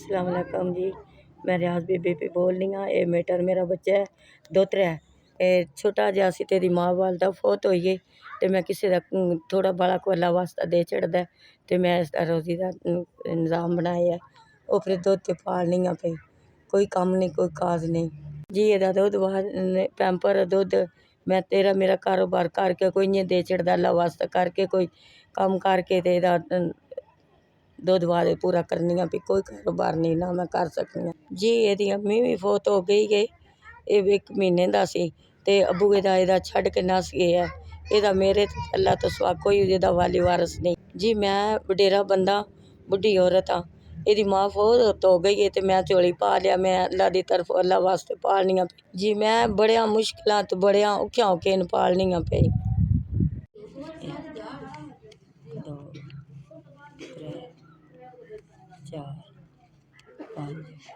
अस्सलाम वालेकुम जी। मैं रियाज बीबी पे बोल रही हाँ। ये मेटर मेरा बच्चा है, दोतरा है। छोटा जिहा सी तेरी माँ वालदा फौत होई गई ते मैं किसी दा थोड़ा बड़ा कोला वास्ता दे चढ़दा ते मैं इसदा रोज़ी दा इंतज़ाम बनाया है। ओह फिर दुद्ध ते पालनी आं पई, कोई कम्म नहीं कोई काज नहीं जी। एह्दा दुद्ध पैंपर दुद्ध मैं तेरा मेरा कारोबार करके कोई इ'यां दे चढ़दा अल्लाह वास्ता करके कोई कम्म करके ते एह्दा दुद्ध बाद पूरा करनी आं भी कोई कारोबार नहीं ना मैं कर सकनी आं जी। एह्दी अम्मी भी फौत हो गई एह् 1 म्हीने दा सी ते अब्बू एह्दा छड्ड के नस गेआ। एह्दा मेरे तो अल्लाह तो सिवा कोई एह्दा वाली वारस नहीं जी। मैं वडेरा बंदा बुड्ढी औरत हाँ। एह्दी मां फौत हो गई है ते मैं झोली पा लिया। मैं अल्लाह दी तरफ अल्लाह वास्ते पालनी आं जी। मैं बड़ियां मुश्किलां ते बड़ियां औखे औखे न पालनी आं पई। 2 3 4 5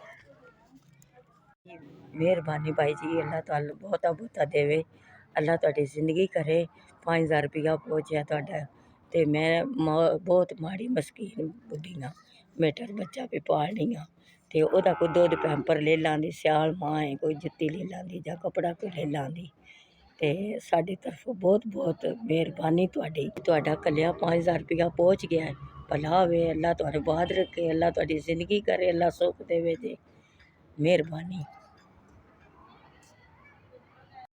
मेहरबानी भाई जी। अल्लाह तुहानू बहुता बहुता देवे, अल्लाह तुहाडी जिंदगी करे। 5000 रुपया पहुँचया तुहाडा ते मैं बहुत माड़ी मस्कीन बुड्ढी हाँ। मेरा बच्चा भी पालनी हाँ ते ओह्दा कोई दुद्ध पैंपर ले लांदी, स्याल मां है कोई जुत्ती ले लांदी जां कपड़ा कोई ले लांदी ते साडी तरफों बहुत बहुत मेहरबानी तुहाडी। तुहाडा कल्लेआ 5000 रुपया पहुँच गया है। भला होवे, अल्लाह तुहानू बाद रखे, अल्लाह तुहाडी जिंदगी करे, अल्लाह सुख देवे जी। मेहरबानी।